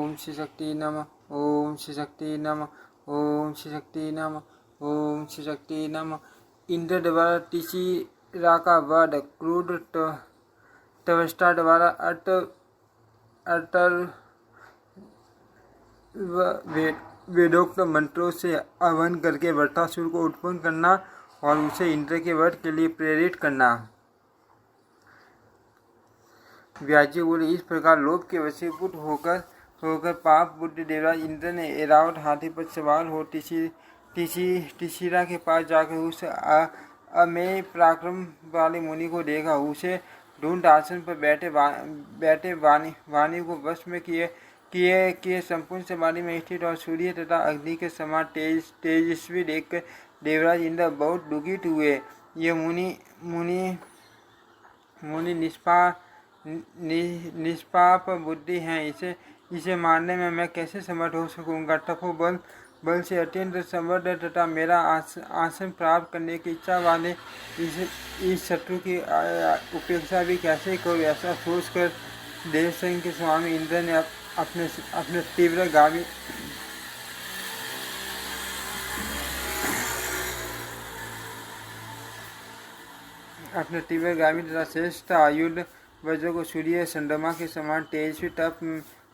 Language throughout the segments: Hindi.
ओम श्री शक्ति नमः, ओम श्री शक्ति नमः, ओम श्री शक्ति नमः, ओम श्री शक्ति नमः। इंद्र द्वारा टिशिरा का वध, क्रूड त्वष्टा द्वारा अटर वेदोक्त मंत्रों से आह्वान करके वृत्रासुर को उत्पन्न करना और उसे इंद्र के वध के लिए प्रेरित करना। व्यास जी बोले, इस प्रकार लोभ के वशीभूत होकर पाप बुद्धि देवराज इंद्र ने ऐरावत हाथी पर सवार हो टिशिरा के पास जाकर उस अमेय पराक्रम वाले मुनि को देखा। उसे ढूंढ आसन पर बैठे वाणी को वश में किए संपूर्ण समाधि में स्थित और सूर्य तथा अग्नि के समान तेजस्वी देखकर देवराज इंद्र बहुत दुखित हुए। ये मुनि निष्पाप बुद्धि हैं, इसे मारने में मैं कैसे समर्थ हो सकूंगा। तपोबल से अत्यंत समृद्ध तथा मेरा आसन प्राप्त करने की इच्छा वाले इस शत्रु की उपेक्षा भी कैसे करूं। ऐसा सोचकर देवसैन्य के स्वामी इंद्र ने अपने तीव्रगामी तथा श्रेष्ठ आयुध वज्र को सूर्य चंद्रमा के समान तेजस्वी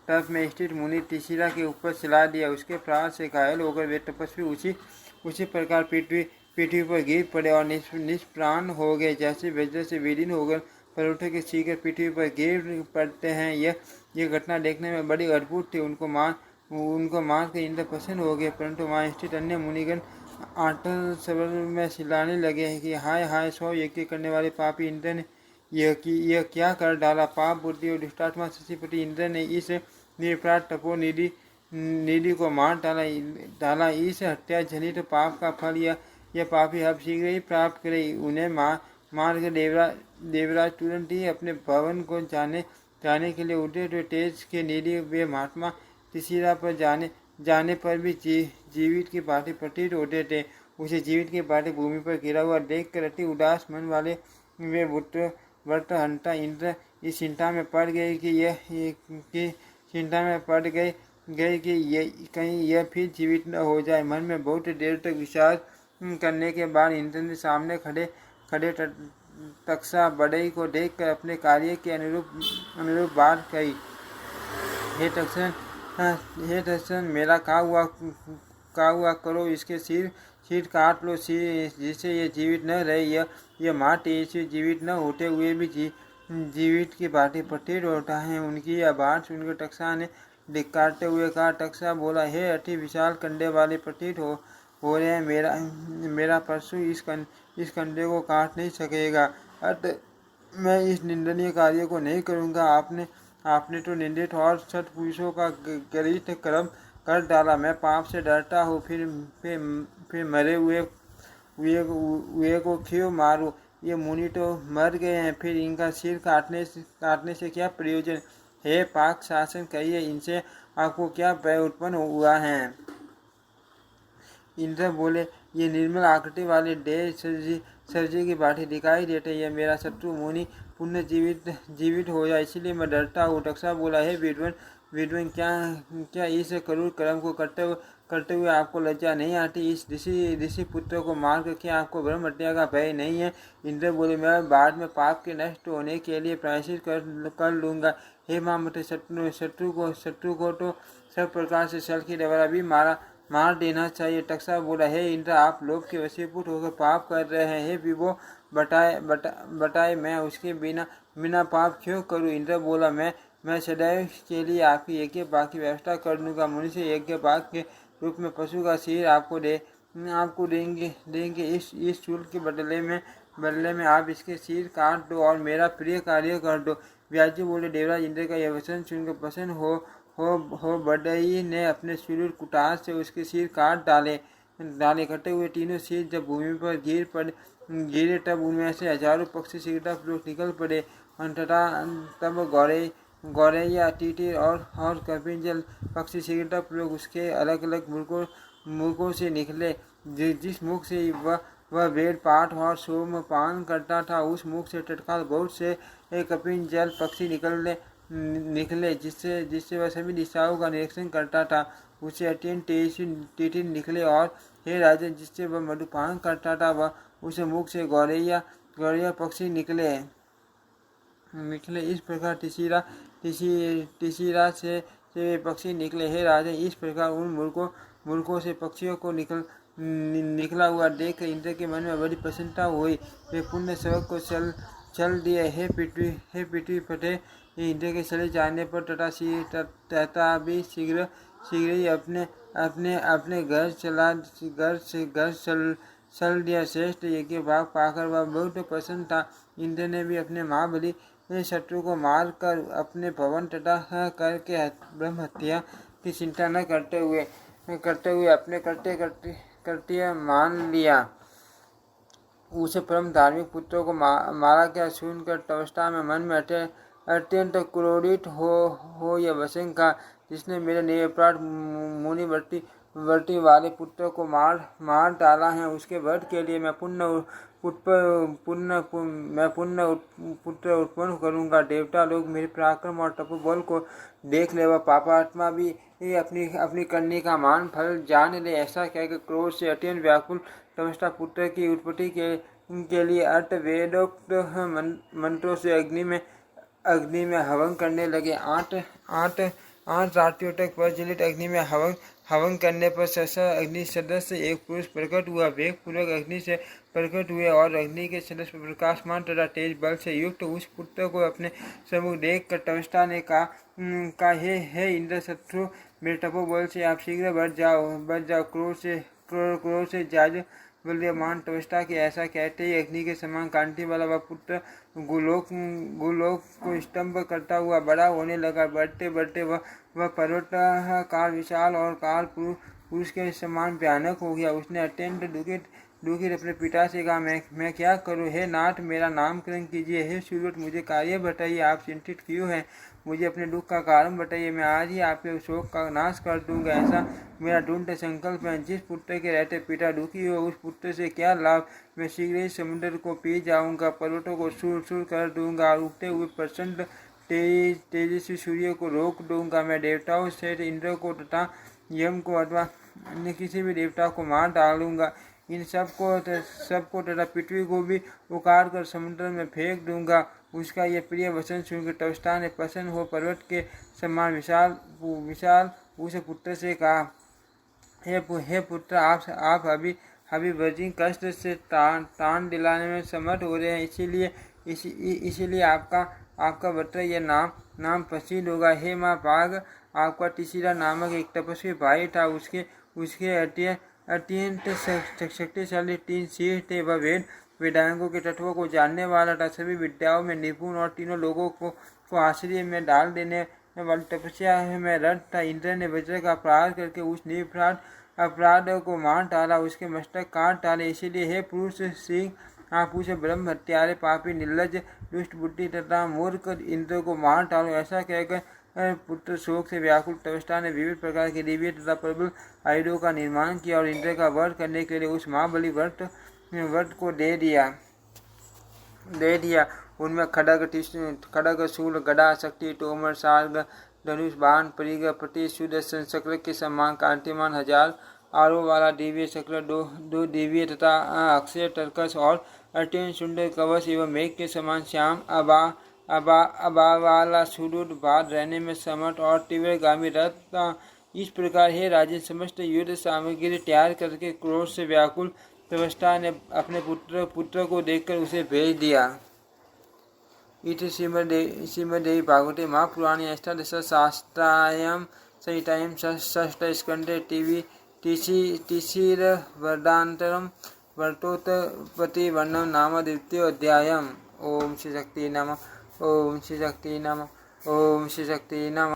तप में स्थित मुनि टिशिरा के ऊपर चला दिया। उसके प्राण से घायल होकर वे तपस्वी उसी प्रकार पृथ्वी पर गिर पड़े और निष्प्राण हो गए, जैसे वज्र से विलीन होकर परोठे के सीकर पृथ्वी पर गिर पड़ते हैं। यह घटना देखने में बड़ी अद्भुत थी। उनको मार कर इंद्र प्रसन्न हो गए, परंतु वहाँ स्थित अन्य मुनिगण आंचल स्वर में चिल्लाने लगे कि हाय हाय, 100 यज्ञ करने वाले पापी इंद्र ने यह क्या कर डाला। पाप बुद्धि और दुष्टात्मा शशिपति इंद्र ने इस निरपराध तपोनिधि को मार डाला। इस हत्या जनित पाप का फल यह पापी अब शीघ्र ही प्राप्त करे। उन्हें मार कर देवराज तुरंत ही अपने भवन को जाने के लिए उठे। तो तेज के निधि वे महात्मा टिशिरा पर जाने पर भी जीवित की भांति प्रतीत होते थे। उसे जीवित की भांति भूमि पर गिरा हुआ देखकर अति उदास मन वाले वे व्रतहंता इंद्र इस चिंता में पड़ गए कि कहीं यह फिर जीवित न हो जाए। मन में बहुत देर तक विचार करने के बाद इंद्र ने सामने खड़े तक्षा बढ़ई को देखकर अपने कार्य के अनुरूप बात कही। हे तक्षण, मेरा का हुआ करो, इसके सिर काट लो, जिससे ये जीवित न रहे। यह माटी इसे जीवित न होते हुए भी जीवित की भांति प्रतीत होता है। उनकी यह बात सुनकर तक्षा ने धिक्कारते हुए कहा। तक्षा बोला, हे अति विशाल कंधे वाले प्रतीत हो रहे हैं, मेरा परशु इस कंधे को काट नहीं सकेगा, अतः मैं इस निंदनीय कार्य को नहीं करूँगा। आपने तो निंदित और सत्पुरुषों का गरिष्ठ कर्म कर डाला। मैं पाप से डरता हूँ, फिर मरे हुए को क्यों मारूं। ये मुनि तो मर गए हैं, फिर इनका सिर काटने से क्या प्रयोजन। हे पाक शासन, कहिए इनसे आपको क्या भय उत्पन्न हुआ है। इंद्र बोले, ये निर्मल आकृति वाले देह सर्जी की भांति दिखाई देते। यह मेरा शत्रु मुनि पुण्य जीवित हो जाए, इसलिए मैं डरता हूँ। तक्षा बोला, हे विद्वान, क्या इस क्रूर कर्म को करते हुए आपको लज्जा नहीं आती। इस ऋषि पुत्र को मारकर क्या आपको ब्रह्म हत्या का भय नहीं है। इंद्र बोले, मैं बाद में पाप के नष्ट होने के लिए प्रायश्चित कर लूँगा। हे मामते शत्रु को तो सब प्रकार से छल के द्वारा भी मार देना चाहिए। तक्षा बोला, हे इंद्र, आप लोभ के वशीभूत होकर पाप कर रहे हैं। हे विभो, बताए मैं उसके बिना पाप क्यों करूं। इंद्र बोला, मैं सदैव के लिए आपकी यज्ञ भाग की व्यवस्था कर दूंगा। मनुष्य यज्ञ भाग के रूप में पशु का सिर आपको देंगे। इस शुल्क के बदले में आप इसके सिर काट दो और मेरा प्रिय कार्य कर दो। व्यास जी बोले, देवराज इंद्र का यह वचन सुनकर प्रसन्न हो बढ़ई ने अपने सूर्य कुटार से उसके सिर काट डाले। कटे हुए तीनों सिर जब भूमि पर गिरे तब उनमें से हजारों पक्षी शीघ्रता निकल पड़े। अंततः तब गौरैया, तीतिर और कपिंजल पक्षी शीघ्रतापूर्वक उसके अलग अलग मुखों से निकले। जिस मुख से वह वेद पाठ और सोमपान करता था, उस मुख से तत्काल बहुत से कपिंजल पक्षी निकले, जिससे जिससे वह सभी दिशाओं का निरीक्षण करता था। उसे अत्यंत तेजी निकले और हे राजन, जिससे वह मधुपान करता था, वह उसे मुख से गौरैया गौरैया पक्षी निकले। इस प्रकार टिसीरा से वे पक्षी निकले। हे राजन, इस प्रकार उन मूर्खों से पक्षियों को निकला हुआ देख इंद्र के मन में बड़ी प्रसन्नता हुई। वे पुण्य सेवक को चल दिए। हे पृथ्वी फटे, इंद्र के चले जाने पर तथा भी शीघ्र ही अपने घर चल दिया। श्रेष्ठ यज्ञ भाग पाकर वह बहुत प्रसन्न था। इंद्र ने भी अपने महाबली शत्रु को मार कर अपने भवन तथा करके ब्रह्म हत्या की चिंता न करते हुए अपने कर्तव्य मान लिया। उसे परम धार्मिक पुत्रों को मारा क्या सुनकर तवस्था में मन में अत्यंत क्रोधित हो यह वचन का, जिसने मेरे निरपराध मुनि वर्ती वाले पुत्र को मार डाला है, उसके वध के लिए मैं पुत्र उत्पन्न करूंगा। देवता लोग मेरे पराक्रम और तपोबल को देख ले, वह पापात्मा भी अपनी करनी का मान फल जान ले। ऐसा कहकर क्रोध से अत्यंत व्याकुल तमस्ता पुत्र की उत्पत्ति के लिए वेदोक्त मंत्रों से अग्नि में हवन करने लगे। आठ रात्रियों तक प्रज्वलित अग्नि में हवन करने पर सहसा अग्नि सदस्य एक पुरुष प्रकट हुआ। वेग पूर्वक अग्नि से प्रकट हुए और अग्नि के सदस्य प्रकाशमान तथा तेज बल से युक्त उस पुत्र को अपने सम्मुख देख कर तवस्था ने कहा, हे इंद्र शत्रु, मेरे तपोबल से आप शीघ्र बढ़ जाओ। क्रोध से जाज बल्यमान तवस्था के ऐसा कहते ही अग्नि के समान कांति वाला वह पुत्र गोलोक को स्तंभ करता हुआ बड़ा होने लगा। बढ़ते बढ़ते वह पर्वत काल विशाल और काल पुरुष के समान भयानक हो गया। उसने अत्यंत दुखित अपने पिता से कहा, मैं क्या करूं? हे नाथ, मेरा नामकरण कीजिए। हे सूर्य, मुझे कार्य बताइए। आप चिंतित क्यों हैं? मुझे अपने दुख का कारण बताइए। मैं आज ही आपके शोक का नाश कर दूंगा। ऐसा मेरा दृढ़ संकल्प है। जिस पुत्र के रहते पिता दुखी हो, उस पुत्र से क्या लाभ? मैं शीघ्र ही समुद्र को पी जाऊंगा, पर्वतों को सुर कर दूंगा और उठते हुए प्रचंड तेजस्वी सूर्य को रोक दूंगा। मैं देवताओं से इंद्र को तथा यम को अथवा अन्य किसी भी देवता को मार डालूंगा। इन सबको तथा पृथ्वी को भी उखाड़ कर समुद्र में फेंक दूंगा। उसका यह प्रिय वचन सुनकर तवस्था ने प्रसन्न हो पर्वत के समान विशाल उस पुत्र से कहा, हे पुत्र, आप अभी वज्र कष्ट से तान दिलाने में समर्थ हो रहे हैं, इसीलिए आपका वत्र यह नाम प्रसिद्ध होगा। हे माँ भाग, आपका टिसीरा नामक एक तपस्वी भाई था। उसके अत्यंत शक्तिशाली 3 सिर थे। वह वेदांगों के तत्वों को जानने वाला था, सभी विद्याओं में निपुण और तीनों लोगों को आश्चर्य में डाल देने वाली तपस्या में रत था। इंद्र ने वज्र का प्रहार करके उस अपराध को मार डाला, उसके मस्तक काट डाले। इसीलिए हे पुरुष सिंह, आप उसे ब्रह्म हत्यारे, पापी, निर्लज, दुष्ट बुद्धि तथा मूर्ख इंद्र को मार डालो। ऐसा कहकर पुत्र शोक से व्याकुल तवस्था ने विविध प्रकार के दिव्य तथा प्रबल आयुधों का निर्माण किया और इंद्र का वध करने के लिए उस महाबली व्रत को दे दिया। उनमें खड्ग, शूल, गदा, शक्ति, तोमर, सार्ग, धनुष, बाण, परिघ, प्रति सुदर्शन चक्र के समान कांतिमान 1000 आरों वाला दिव्य चक्र, दो दिव्य तथा अक्षय तरकस और अत्यंत सुंदर कवच एवं मेघ के समान श्याम अबा वाला सुदूर बाद रहने में समर्थ और तीव्रगामी रथ। इस प्रकार हे राजन, समस्त युद्ध सामग्री तैयार करके क्रोध से व्याकुल तवस्था ने अपने पुत्र को देखकर उसे भेज दिया। इति श्रीमद्देवी भागवते महापुराणे अष्टादशशास्त्रायां संहितायां षष्ठस्कन्धे टिसीरवधानन्तरं व्रतोत्पत्तिवर्णनं नाम द्वितीयोऽध्यायः। ओम श्री शक्ति नमः। ओम श्री शक्ति नमः। ओम श्री शक्ति नमः।